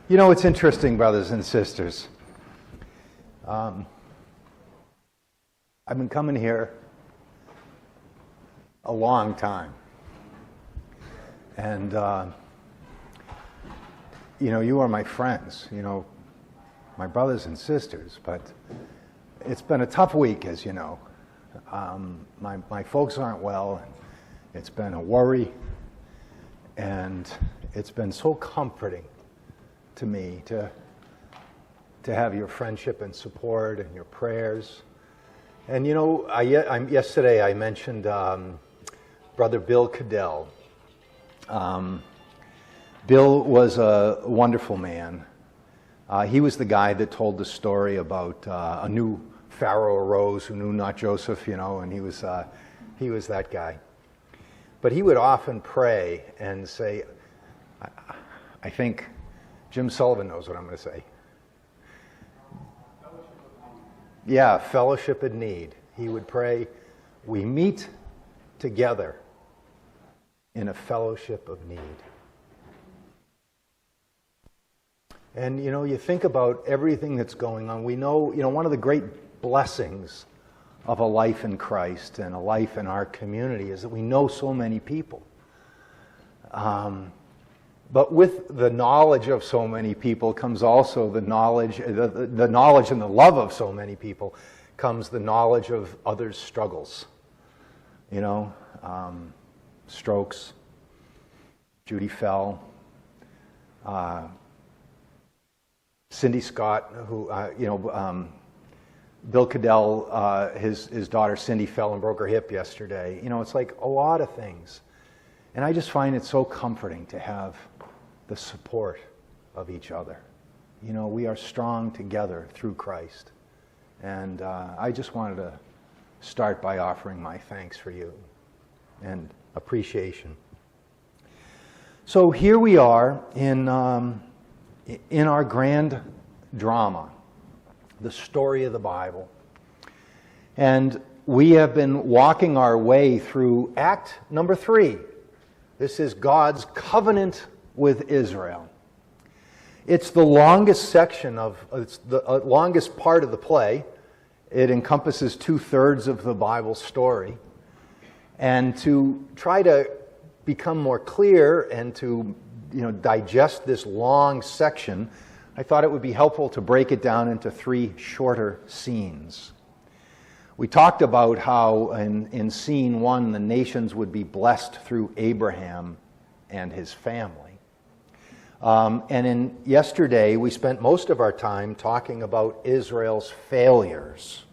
You know, it's interesting, brothers and sisters. I've been coming here a long time. And, you are my friends, my brothers and sisters. But it's been a tough week, as you know. My folks aren't well. It's been a worry. And it's been so comforting to me to have your friendship and support and your prayers. And yesterday I mentioned Brother Bill Cadell. Bill was a wonderful man. He was the guy that told the story about a new Pharaoh arose who knew not Joseph, and he was that guy. But he would often pray and say, I think Jim Sullivan knows what I'm going to say. Yeah, fellowship in need. He would pray, we meet together in a fellowship of need. And, you think about everything that's going on. We know, one of the great blessings of a life in Christ and a life in our community is that we know so many people. But with the knowledge of so many people comes also the knowledge and the love of so many people comes the knowledge of others' struggles. Strokes, Judy Fell, Cindy Scott, who, Bill Cadell, his daughter Cindy fell and broke her hip yesterday. It's like a lot of things. And I just find it so comforting to have the support of each other. We are strong together through Christ. And I just wanted to start by offering my thanks for you and appreciation. So here we are in our grand drama, the story of the Bible. And we have been walking our way through Act number 3. This is God's covenant with Israel. It's the longest section it's the longest part of the play. It encompasses 2/3 of the Bible story. And to try to become more clear and to digest this long section, I thought it would be helpful to break it down into 3 shorter scenes. We talked about how in scene 1 the nations would be blessed through Abraham and his family. And yesterday we spent most of our time talking about Israel's failures.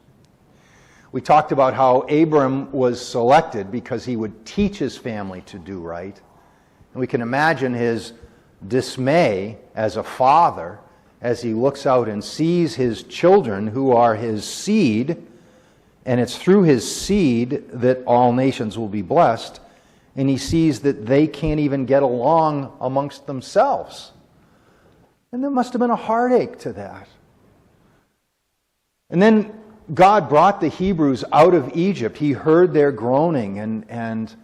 We talked about how Abram was selected because he would teach his family to do right. And we can imagine his dismay as a father as he looks out and sees his children who are his seed, and it's through his seed that all nations will be blessed, and he sees that they can't even get along amongst themselves. And there must have been a heartache to that. And then God brought the Hebrews out of Egypt. He heard their groaning, and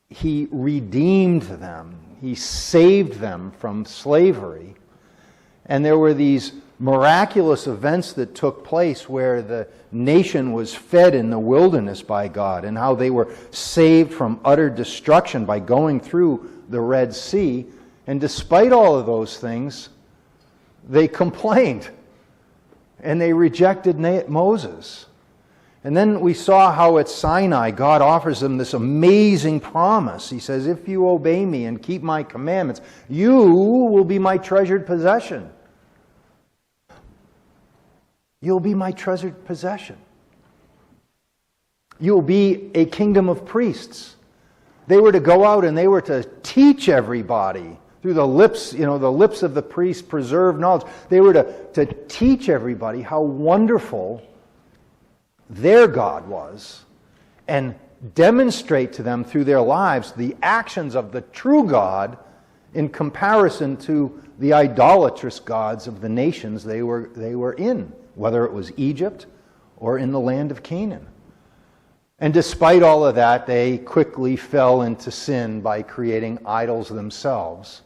He redeemed them. He saved them from slavery. And there were these miraculous events that took place where the nation was fed in the wilderness by God, and how they were saved from utter destruction by going through the Red Sea. And despite all of those things, they complained and they rejected Moses. And then we saw how at Sinai God offers them this amazing promise. He says, if you obey me and keep my commandments, you will be my treasured possession. You'll be my treasured possession. You'll be a kingdom of priests. They were to go out and they were to teach everybody through the lips, the lips of the priest preserve knowledge. They were to teach everybody how wonderful their God was and demonstrate to them through their lives the actions of the true God in comparison to the idolatrous gods of the nations they were in, whether it was Egypt or in the land of Canaan. And despite all of that, they quickly fell into sin by creating idols themselves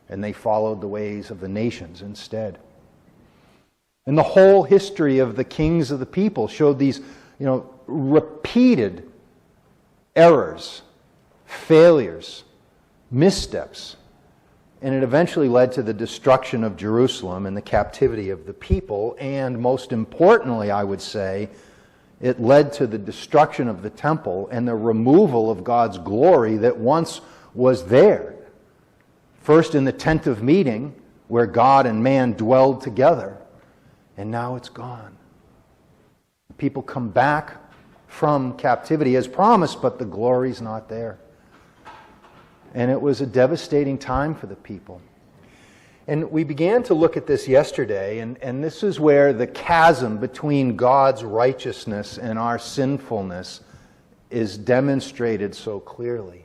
and they followed the ways of the nations instead. And the whole history of the kings of the people showed these, repeated errors, failures, missteps. And it eventually led to the destruction of Jerusalem and the captivity of the people. And most importantly, I would say, it led to the destruction of the temple and the removal of God's glory that once was there. First in the tent of meeting, where God and man dwelled together. And now it's gone. People come back from captivity as promised, but the glory's not there. And it was a devastating time for the people. And we began to look at this yesterday, and this is where the chasm between God's righteousness and our sinfulness is demonstrated so clearly.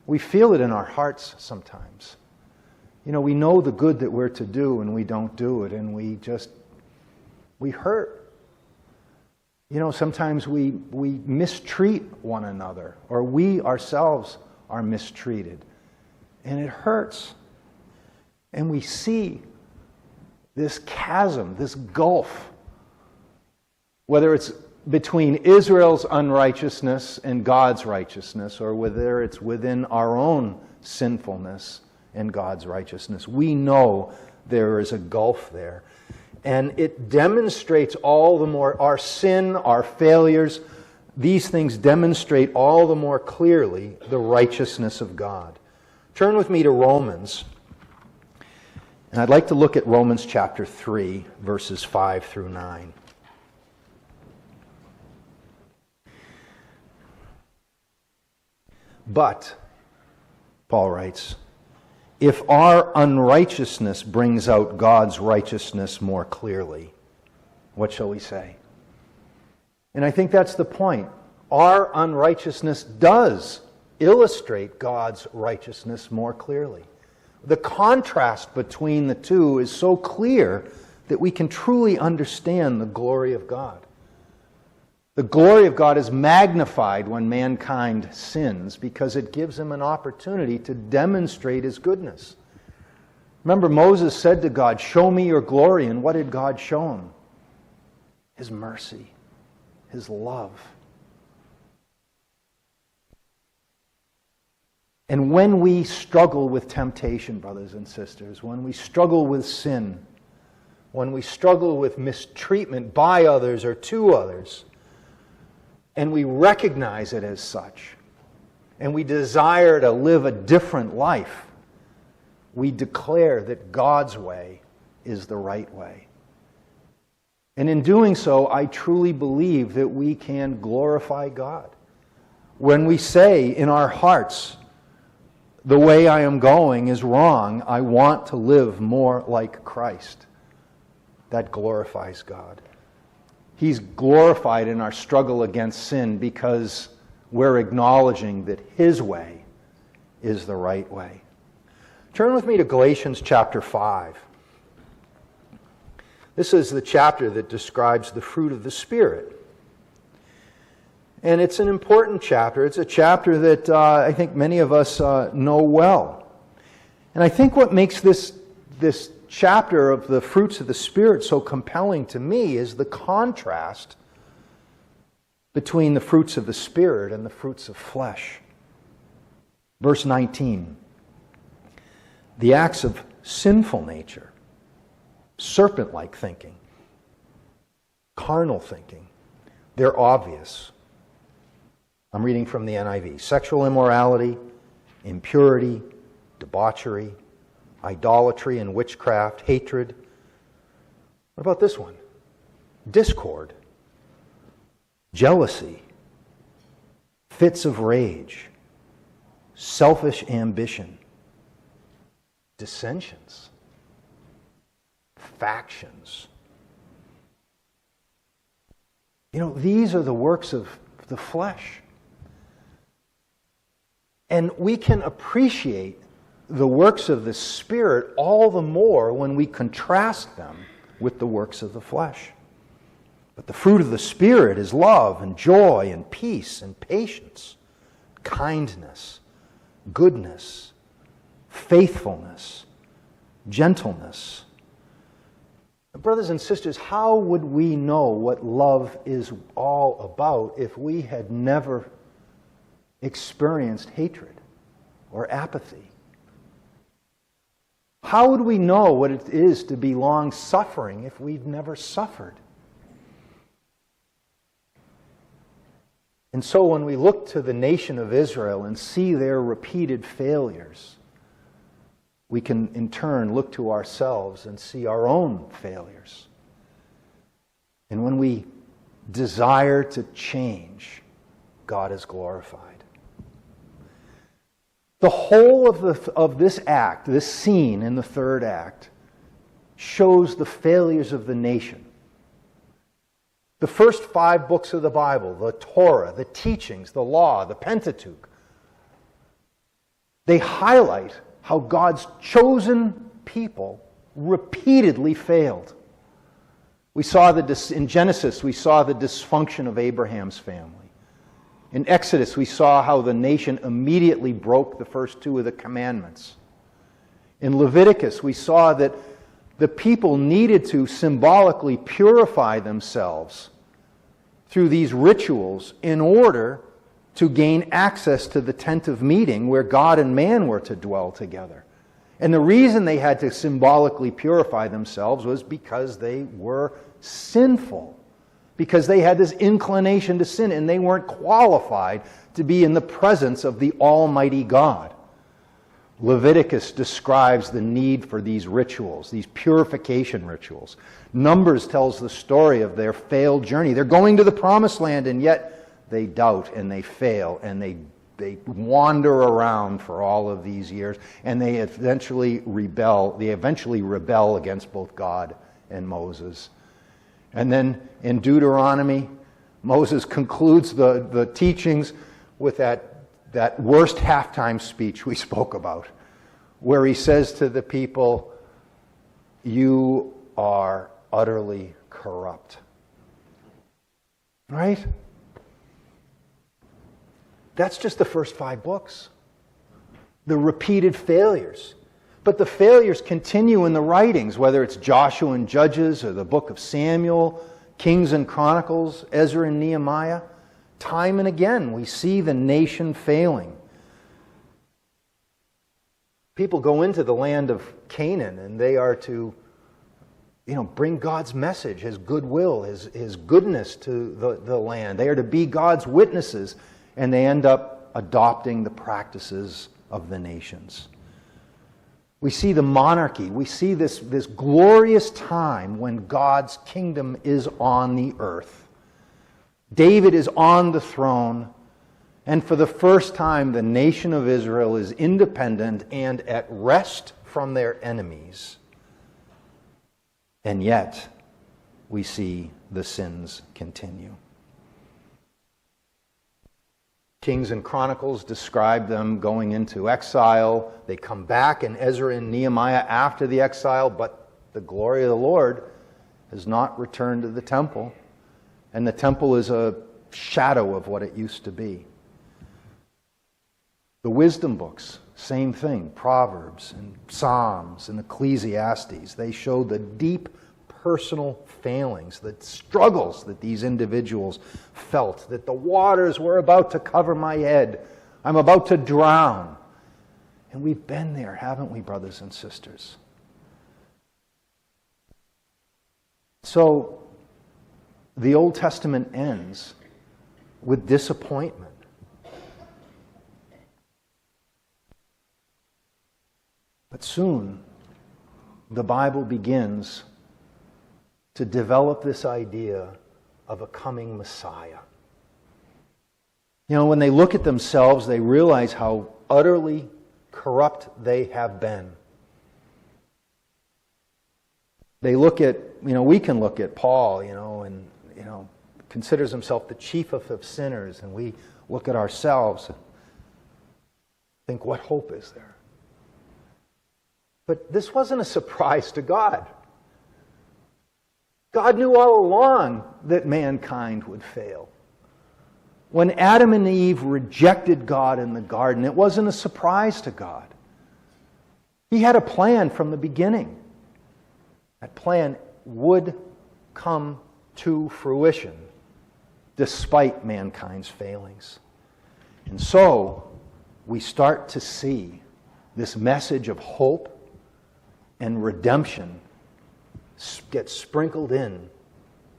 We feel it in our hearts sometimes. We know the good that we're to do, and we don't do it, and we hurt. Sometimes we mistreat one another, or we ourselves are mistreated. And it hurts. And we see this chasm, this gulf, whether it's between Israel's unrighteousness and God's righteousness, or whether it's within our own sinfulness and God's righteousness. We know there is a gulf there. And it demonstrates all the more our sin, our failures. These things demonstrate all the more clearly the righteousness of God. Turn with me to Romans. And I'd like to look at Romans chapter 3, verses 5 through 9. But, Paul writes, if our unrighteousness brings out God's righteousness more clearly, what shall we say? And I think that's the point. Our unrighteousness does illustrate God's righteousness more clearly. The contrast between the two is so clear that we can truly understand the glory of God. The glory of God is magnified when mankind sins because it gives him an opportunity to demonstrate his goodness. Remember, Moses said to God, "Show me your glory." And what did God show him? His mercy, his love. And when we struggle with temptation, brothers and sisters, when we struggle with sin, when we struggle with mistreatment by others or to others, and we recognize it as such, and we desire to live a different life, we declare that God's way is the right way. And in doing so, I truly believe that we can glorify God. When we say in our hearts, the way I am going is wrong, I want to live more like Christ, that glorifies God. He's glorified in our struggle against sin because we're acknowledging that His way is the right way. Turn with me to Galatians chapter 5. This is the chapter that describes the fruit of the Spirit. And it's an important chapter. It's a chapter that I think many of us know well. And I think what makes this chapter of the fruits of the Spirit so compelling to me is the contrast between the fruits of the Spirit and the fruits of flesh. Verse 19. The acts of sinful nature, serpent-like thinking, carnal thinking, they're obvious. I'm reading from the NIV. Sexual immorality, impurity, debauchery, idolatry and witchcraft, hatred. What about this one? Discord, jealousy, fits of rage, selfish ambition, dissensions, factions. These are the works of the flesh. And we can appreciate the works of the Spirit all the more when we contrast them with the works of the flesh. But the fruit of the Spirit is love and joy and peace and patience, kindness, goodness, faithfulness, gentleness. Brothers and sisters, how would we know what love is all about if we had never experienced hatred or apathy? How would we know what it is to be long-suffering if we've never suffered? And so when we look to the nation of Israel and see their repeated failures, we can in turn look to ourselves and see our own failures. And when we desire to change, God is glorified. The whole of this act, this scene in the third act, shows the failures of the nation. The first 5 books of the Bible, the Torah, the teachings, the law, the Pentateuch, they highlight how God's chosen people repeatedly failed. We saw in Genesis, we saw the dysfunction of Abraham's family. In Exodus, we saw how the nation immediately broke the first 2 of the commandments. In Leviticus, we saw that the people needed to symbolically purify themselves through these rituals in order to gain access to the tent of meeting where God and man were to dwell together. And the reason they had to symbolically purify themselves was because they were sinful, because they had this inclination to sin and they weren't qualified to be in the presence of the Almighty God. Leviticus describes the need for these rituals, these purification rituals. Numbers tells the story of their failed journey. They're going to the promised land and yet they doubt and they fail and they wander around for all of these years and they eventually rebel. They eventually rebel against both God and Moses. And then in Deuteronomy, Moses concludes the teachings with that worst halftime speech we spoke about, where he says to the people, "You are utterly corrupt." Right? That's just the first 5 books. The repeated failures. But the failures continue in the writings, whether it's Joshua and Judges or the book of Samuel, Kings and Chronicles, Ezra and Nehemiah. Time and again, we see the nation failing. People go into the land of Canaan and they are to, bring God's message, His goodwill, His goodness to the land. They are to be God's witnesses, and they end up adopting the practices of the nations. We see the monarchy. We see this glorious time when God's kingdom is on the earth. David is on the throne, and for the first time, the nation of Israel is independent and at rest from their enemies. And yet, we see the sins continue. Kings and Chronicles describe them going into exile. They come back in Ezra and Nehemiah after the exile, but the glory of the Lord has not returned to the temple. And the temple is a shadow of what it used to be. The wisdom books, same thing. Proverbs and Psalms and Ecclesiastes. They show the deep personal failings, the struggles that these individuals felt, that the waters were about to cover my head. I'm about to drown. And we've been there, haven't we, brothers and sisters? So, the Old Testament ends with disappointment. But soon, the Bible begins to develop this idea of a coming Messiah. When they look at themselves, they realize how utterly corrupt they have been. They look at, we can look at Paul, and considers himself the chief of sinners, and we look at ourselves and think, what hope is there? But this wasn't a surprise to God. God knew all along that mankind would fail. When Adam and Eve rejected God in the garden, it wasn't a surprise to God. He had a plan from the beginning. That plan would come to fruition despite mankind's failings. And so we start to see this message of hope and redemption get sprinkled in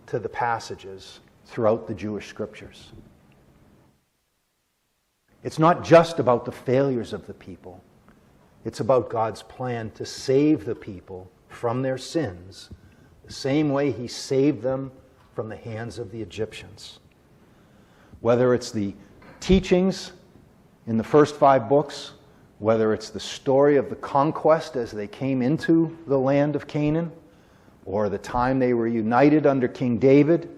to the passages throughout the Jewish scriptures. It's not just about the failures of the people. It's about God's plan to save the people from their sins, the same way He saved them from the hands of the Egyptians. Whether it's the teachings in the first 5 books, whether it's the story of the conquest as they came into the land of Canaan, or the time they were united under King David,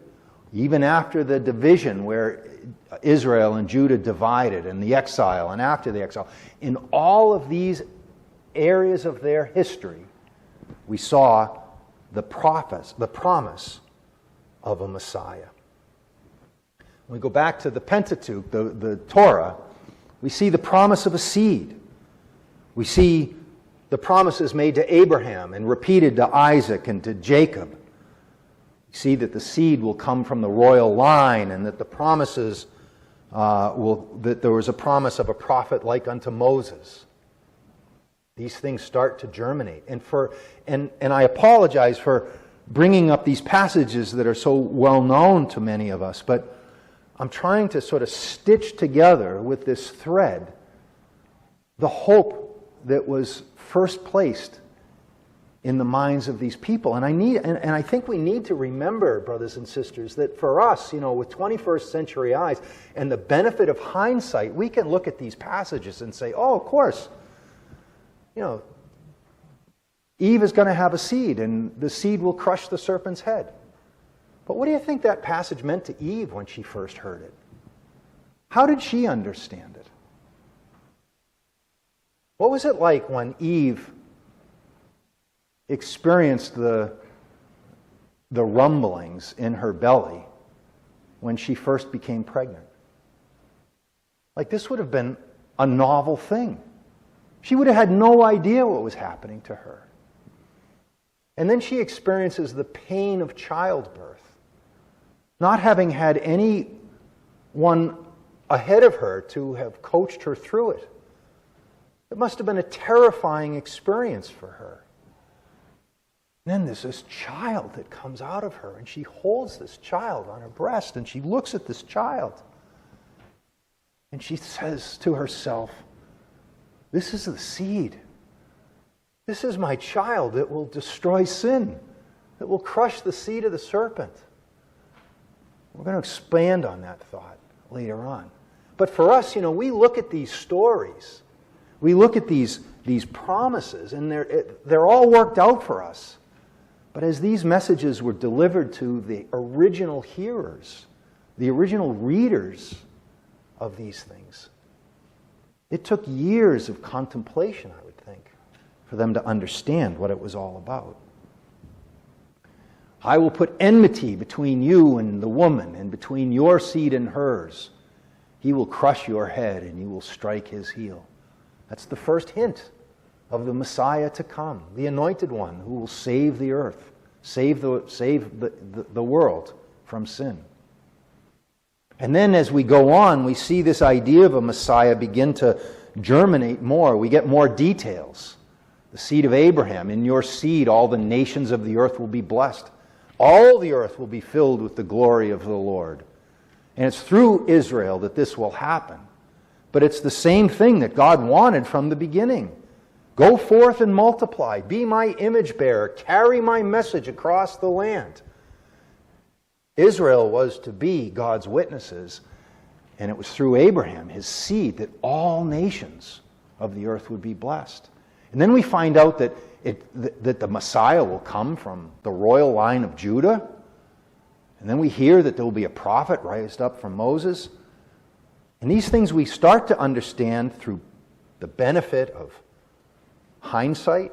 even after the division where Israel and Judah divided, and the exile, and after the exile. In all of these areas of their history, we saw the promise of a Messiah. When we go back to the Pentateuch, the Torah, we see the promise of a seed. We see the promises made to Abraham and repeated to Isaac and to Jacob. We see that the seed will come from the royal line, and that the promises that there was a promise of a prophet like unto Moses. These things start to germinate. And I apologize for bringing up these passages that are so well known to many of us, but I'm trying to sort of stitch together with this thread the hope that was first placed in the minds of these people. And I think we need to remember, brothers and sisters, that for us, with 21st century eyes and the benefit of hindsight, we can look at these passages and say, oh, of course, Eve is going to have a seed, and the seed will crush the serpent's head. But what do you think that passage meant to Eve when she first heard it? How did she understand it? What was it like when Eve experienced the rumblings in her belly when she first became pregnant? Like, this would have been a novel thing. She would have had no idea what was happening to her. And then she experiences the pain of childbirth, not having had anyone ahead of her to have coached her through it. It must have been a terrifying experience for her. And then there's this child that comes out of her, and she holds this child on her breast, and she looks at this child, and she says to herself, this is the seed. This is my child that will destroy sin, that will crush the seed of the serpent. We're going to expand on that thought later on. But for us, we look at these stories. We look at these promises, and they're all worked out for us. But as these messages were delivered to the original hearers, the original readers of these things, it took years of contemplation, I would think, for them to understand what it was all about. I will put enmity between you and the woman, and between your seed and hers. He will crush your head, and you will strike his heel. That's the first hint of the Messiah to come, the anointed one who will save the earth, save the world from sin. And then as we go on, we see this idea of a Messiah begin to germinate more. We get more details. The seed of Abraham, in your seed all the nations of the earth will be blessed. All the earth will be filled with the glory of the Lord. And it's through Israel that this will happen. But it's the same thing that God wanted from the beginning. Go forth and multiply. Be my image bearer. Carry my message across the land. Israel was to be God's witnesses, and it was through Abraham, his seed, that all nations of the earth would be blessed. And then we find out that the Messiah will come from the royal line of Judah. And then we hear that there will be a prophet raised up from Moses. And these things we start to understand through the benefit of hindsight,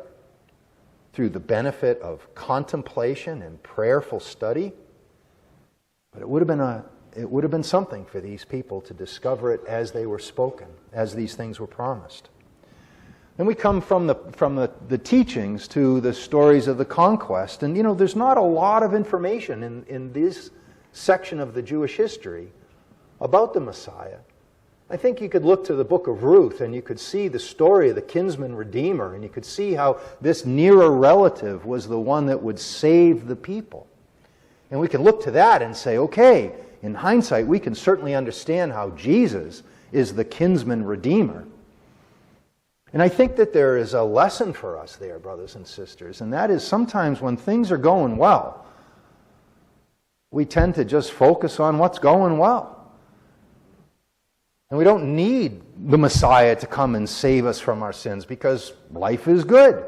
through the benefit of contemplation and prayerful study. But it would have been something for these people to discover it as they were spoken, as these things were promised. And we come from the teachings to the stories of the conquest. And, there's not a lot of information in this section of the Jewish history about the Messiah. I think you could look to the book of Ruth and you could see the story of the kinsman redeemer, and you could see how this nearer relative was the one that would save the people. And we can look to that and say, okay, in hindsight, we can certainly understand how Jesus is the kinsman redeemer. And I think that there is a lesson for us there, brothers and sisters, and that is sometimes when things are going well, we tend to just focus on what's going well. And we don't need the Messiah to come and save us from our sins because life is good.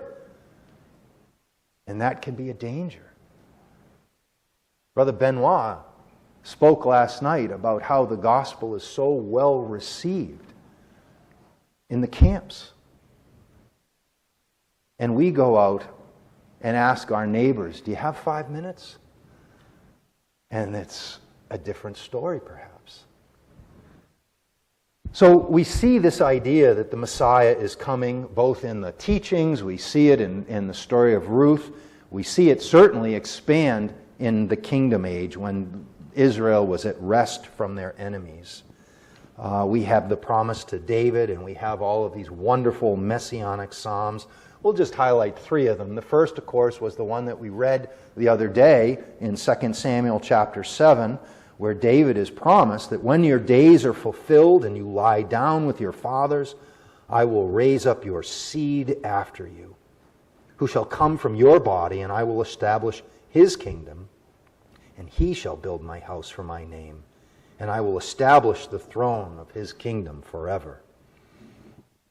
And that can be a danger. Brother Benoit spoke last night about how the gospel is so well received in the camps. And we go out and ask our neighbors, do you have 5 minutes? And it's a different story, perhaps. So we see this idea that the Messiah is coming both in the teachings, we see it in the story of Ruth, we see it certainly expand in the kingdom age when Israel was at rest from their enemies. We have the promise to David, and we have all of these wonderful messianic psalms. We'll just highlight 3 of them. The first, of course, was the one that we read the other day in 2 Samuel chapter 7, where David is promised that when your days are fulfilled and you lie down with your fathers, I will raise up your seed after you, who shall come from your body, and I will establish his kingdom, and he shall build my house for my name, and I will establish the throne of his kingdom forever.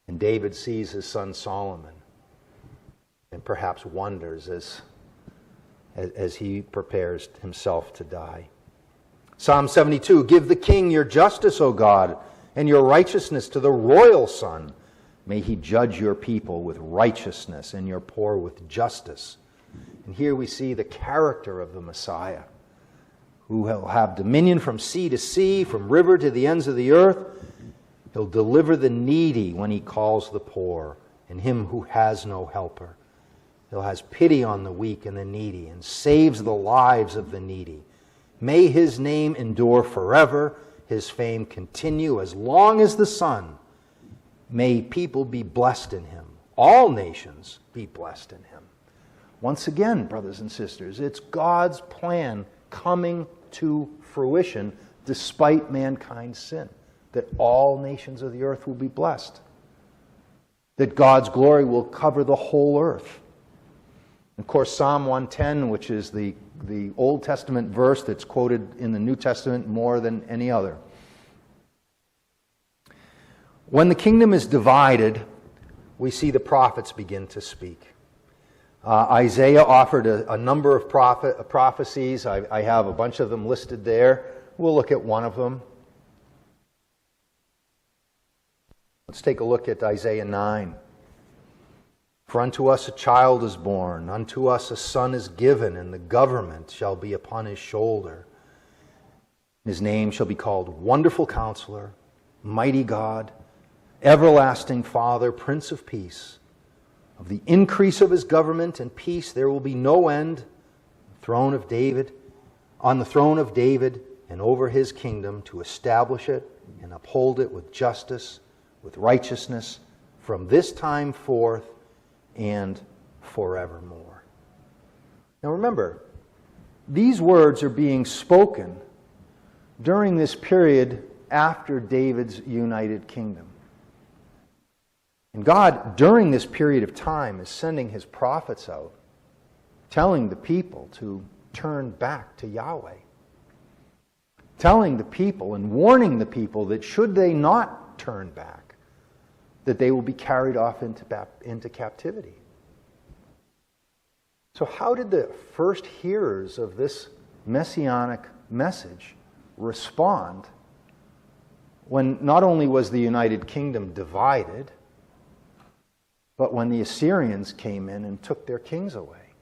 And David sees his son Solomon and perhaps wonders as he prepares himself to die. Psalm 72, give the king your justice, O God, and your righteousness to the royal son. May he judge your people with righteousness and your poor with justice. And here we see the character of the Messiah, who will have dominion from sea to sea, from river to the ends of the earth. He'll deliver the needy when he calls the poor, and him who has no helper. He'll has pity on the weak and the needy, and saves the lives of the needy. May his name endure forever, his fame continue as long as the sun. May people be blessed in him. All nations be blessed in him. Once again, brothers and sisters, it's God's plan coming to fruition despite mankind's sin, that all nations of the earth will be blessed, that God's glory will cover the whole earth. Of course, Psalm 110, which is the Old Testament verse that's quoted in the New Testament more than any other. When the kingdom is divided, we see the prophets begin to speak. Isaiah offered a number of prophecies. I have a bunch of them listed there. We'll look at one of them. Let's take a look at Isaiah 9. For unto us a child is born, unto us a son is given, and the government shall be upon his shoulder. His name shall be called Wonderful Counselor, Mighty God, Everlasting Father, Prince of Peace. Of the increase of his government and peace there will be no end. On the throne of David and over his kingdom, to establish it and uphold it with justice, with righteousness, from this time forth and forevermore. Now remember, these words are being spoken during this period after David's united kingdom. And God, during this period of time, is sending his prophets out, telling the people to turn back to Yahweh. Telling the people and warning the people that should they not turn back, that they will be carried off into captivity. So how did the first hearers of this messianic message respond when not only was the United Kingdom divided, but when the Assyrians came in and took their kings away?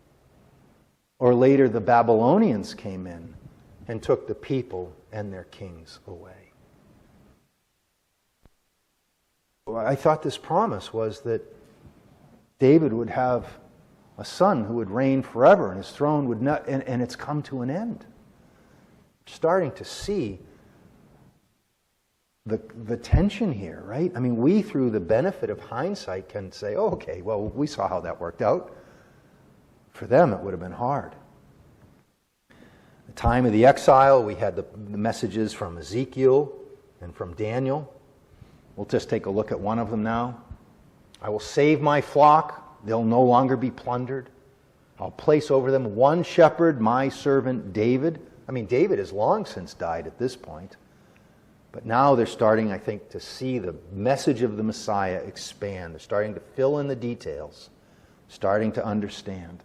Or later the Babylonians came in and took the people and their kings away. I thought this promise was that David would have a son who would reign forever, and his throne would not, and it's come to an end. Starting to see the tension here, right? I mean, we, through the benefit of hindsight, can say, oh, okay, well, we saw how that worked out. For them, it would have been hard. The time of the exile, we had the messages from Ezekiel and from Daniel. We'll just take a look at one of them now. I will save my flock. They'll no longer be plundered. I'll place over them one shepherd, my servant David. I mean, David has long since died at this point. But now they're starting, I think, to see the message of the Messiah expand. They're starting to fill in the details, starting to understand.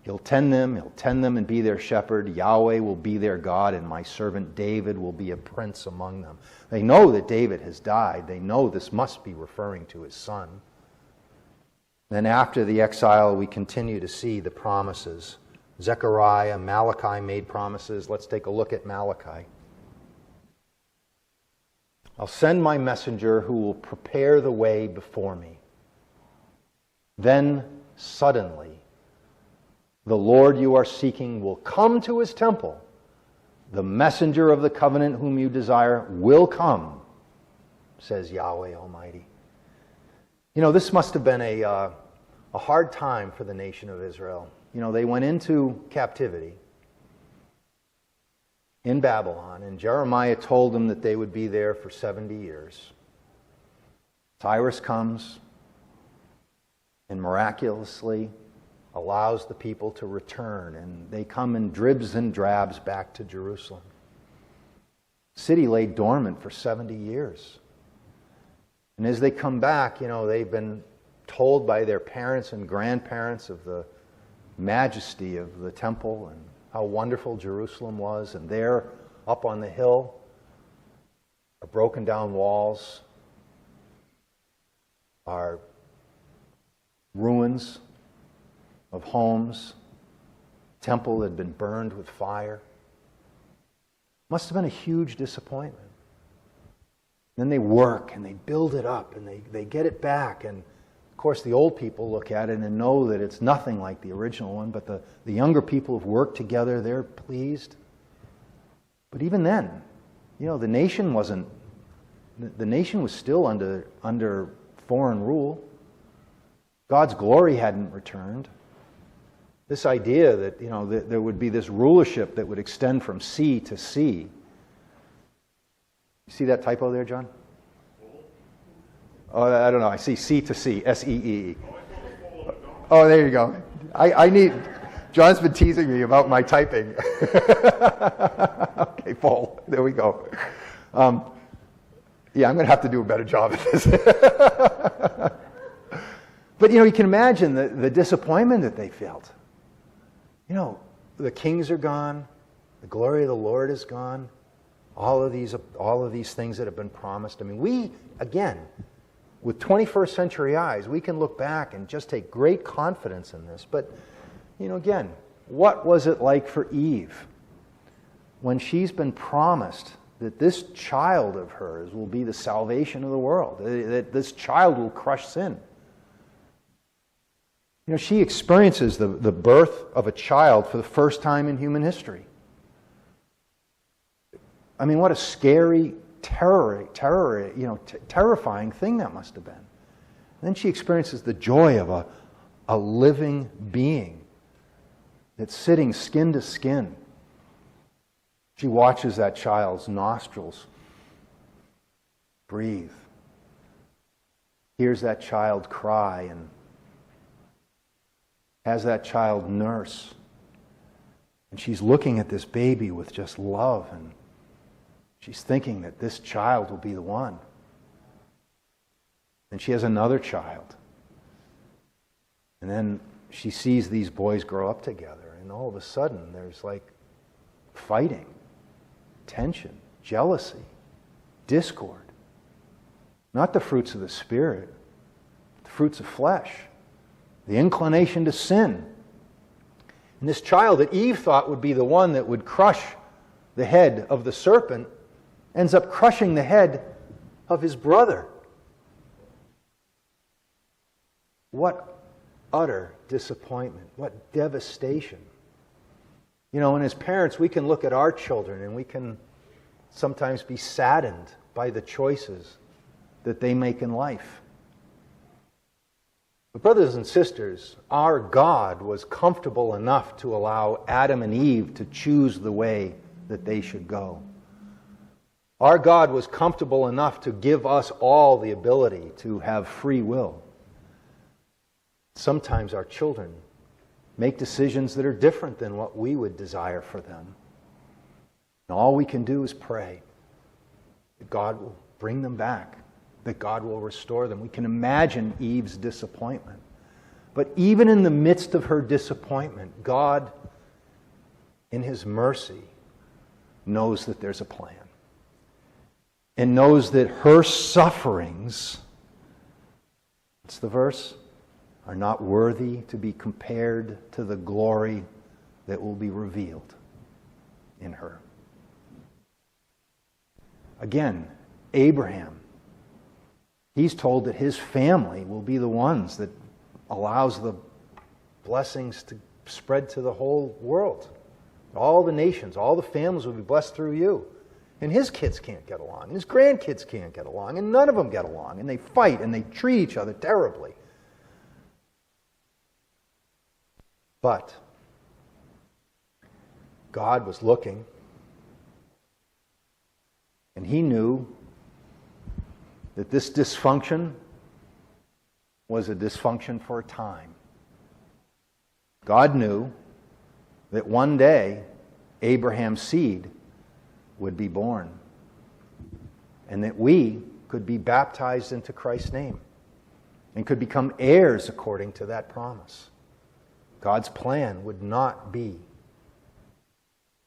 He'll tend them and be their shepherd. Yahweh will be their God, and my servant David will be a prince among them. They know that David has died. They know this must be referring to his son. Then after the exile, we continue to see the promises. Zechariah, Malachi made promises. Let's take a look at Malachi. I'll send my messenger who will prepare the way before me. Then suddenly, the Lord you are seeking will come to his temple. The messenger of the covenant whom you desire will come, says Yahweh Almighty. You know, this must have been a hard time for the nation of Israel. You know, they went into captivity in Babylon, and Jeremiah told them that they would be there for 70 years. Cyrus comes and miraculously allows the people to return, and they come in dribs and drabs back to Jerusalem. The city lay dormant for 70 years. And as they come back, you know, they've been told by their parents and grandparents of the majesty of the temple and how wonderful Jerusalem was. And there, up on the hill, are broken down walls, are ruins of homes, temple that had been burned with fire. Must have been a huge disappointment. Then they work and they build it up and they get it back. And of course the old people look at it and know that it's nothing like the original one, but the younger people have worked together, they're pleased. But even then, you know, the nation was still under foreign rule. God's glory hadn't returned. This idea that, you know, that there would be this rulership that would extend from sea to sea. You see that typo there, John? Oh, I don't know. I see sea to sea, S-E-E. Oh, there you go. I need... John's been teasing me about my typing. Okay, full. There we go. Yeah, I'm going to have to do a better job at this. But, you know, you can imagine the disappointment that they felt. You know, the kings are gone. The glory of the Lord is gone. All of these things that have been promised. I mean, we, again, with 21st century eyes, we can look back and just take great confidence in this. But, you know, again, what was it like for Eve when she's been promised that this child of hers will be the salvation of the world, that this child will crush sin? You know, she experiences the birth of a child for the first time in human history. I mean, what a scary, terrifying thing that must have been. And then she experiences the joy of a living being that's sitting skin to skin. She watches that child's nostrils breathe, hears that child cry, and has that child nurse. And she's looking at this baby with just love, and she's thinking that this child will be the one. And she has another child. And then she sees these boys grow up together, and all of a sudden there's like fighting, tension, jealousy, discord. Not the fruits of the Spirit, the fruits of flesh, the inclination to sin. And this child that Eve thought would be the one that would crush the head of the serpent ends up crushing the head of his brother. What utter disappointment. What devastation. You know, and as parents, we can look at our children and we can sometimes be saddened by the choices that they make in life. But brothers and sisters, our God was comfortable enough to allow Adam and Eve to choose the way that they should go. Our God was comfortable enough to give us all the ability to have free will. Sometimes our children make decisions that are different than what we would desire for them. And all we can do is pray that God will bring them back, that God will restore them. We can imagine Eve's disappointment. But even in the midst of her disappointment, God, in His mercy, knows that there's a plan. And knows that her sufferings, what's the verse? Are not worthy to be compared to the glory that will be revealed in her. Again, Abraham, he's told that his family will be the ones that allows the blessings to spread to the whole world. All the nations, all the families will be blessed through you. And his kids can't get along, and his grandkids can't get along, and none of them get along, and they fight, and they treat each other terribly. But God was looking, and He knew that this dysfunction was a dysfunction for a time. God knew that one day Abraham's seed would be born, and that we could be baptized into Christ's name and could become heirs according to that promise. God's plan would not be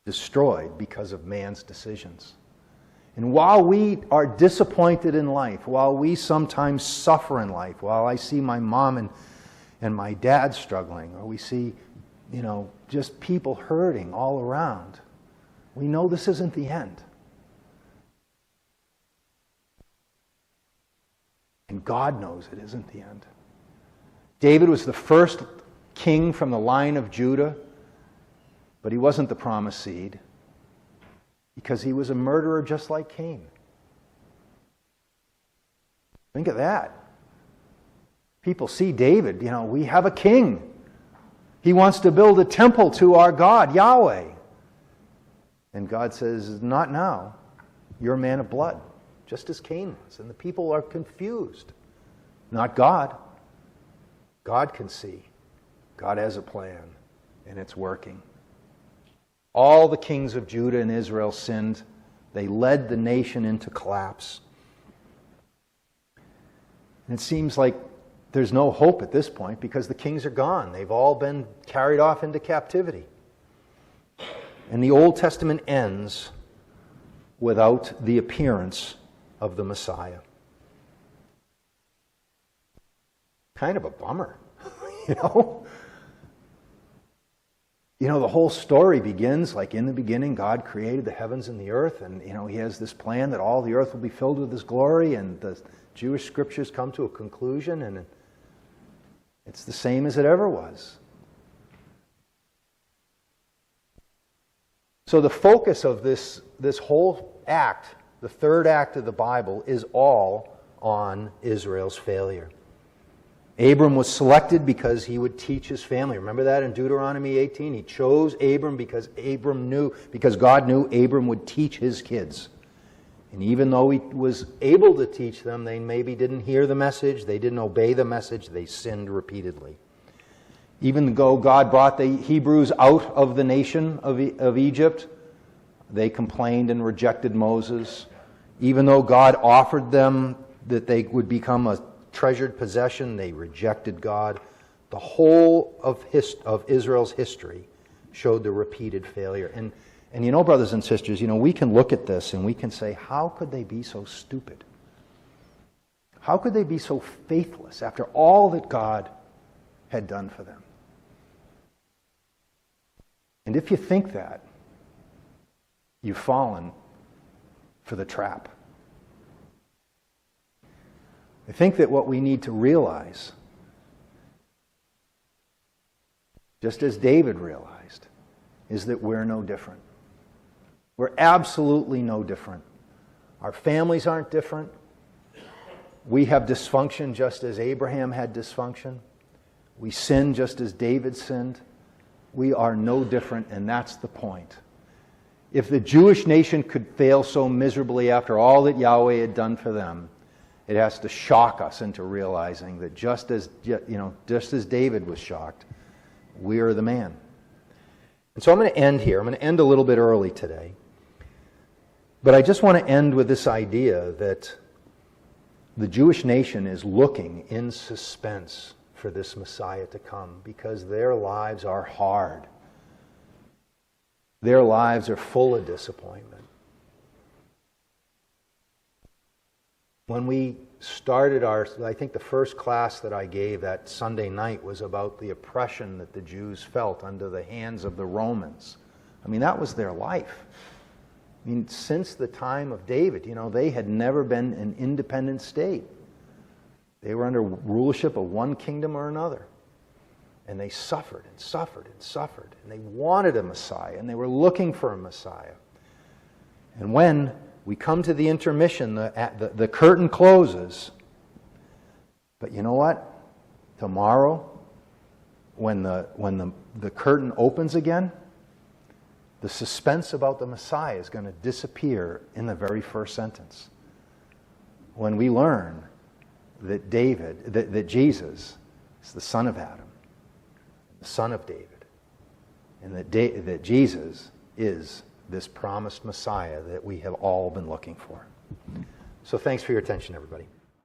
destroyed because of man's decisions. And while we are disappointed in life, while we sometimes suffer in life, while I see my mom and my dad struggling, or we see, just people hurting all around, we know this isn't the end. And God knows it isn't the end. David was the first king from the line of Judah, but he wasn't the promised seed because he was a murderer just like Cain. Think of that. People see David, we have a king. He wants to build a temple to our God, Yahweh. And God says, not now. You're a man of blood, just as Cain was. And the people are confused. Not God. God can see. God has a plan, and it's working. All the kings of Judah and Israel sinned. They led the nation into collapse. And it seems like there's no hope at this point because the kings are gone. They've all been carried off into captivity. And the Old Testament ends without the appearance of the Messiah. Kind of a bummer, the whole story begins like in the beginning, God created the heavens and the earth, and He has this plan that all the earth will be filled with His glory, and the Jewish scriptures come to a conclusion, and it's the same as it ever was. So the focus of this whole act, the third act of the Bible, is all on Israel's failure. Abram was selected because he would teach his family. Remember that in Deuteronomy 18? He chose Abram because God knew Abram would teach his kids. And even though he was able to teach them, they maybe didn't hear the message, they didn't obey the message, they sinned repeatedly. Even though God brought the Hebrews out of the nation of Egypt, they complained and rejected Moses. Even though God offered them that they would become a treasured possession, they rejected God. The whole of Israel's history showed the repeated failure. And brothers and sisters, we can look at this and we can say, how could they be so stupid? How could they be so faithless after all that God had done for them? And if you think that, you've fallen for the trap. I think that what we need to realize just as David realized, is that we're no different. We're absolutely no different. Our families aren't different. We have dysfunction just as Abraham had dysfunction. We sin just as David sinned. We are no different, and that's the point. If the Jewish nation could fail so miserably after all that Yahweh had done for them, it has to shock us into realizing that just as David was shocked, we are the man. And so I'm going to end here. I'm going to end a little bit early today. But I just want to end with this idea that the Jewish nation is looking in suspense for this Messiah to come because their lives are hard. Their lives are full of disappointment. When we started I think the first class that I gave that Sunday night was about the oppression that the Jews felt under the hands of the Romans. I mean, that was their life. I mean, since the time of David, they had never been an independent state. They were under rulership of one kingdom or another. And they suffered and suffered and suffered. And they wanted a Messiah, and they were looking for a Messiah. And when we come to the intermission, the curtain closes. But you know what? Tomorrow, when the curtain opens again, the suspense about the Messiah is going to disappear in the very first sentence. When we learn that that Jesus is the son of Adam, the son of David, and that Jesus is this promised Messiah that we have all been looking for. So thanks for your attention, everybody.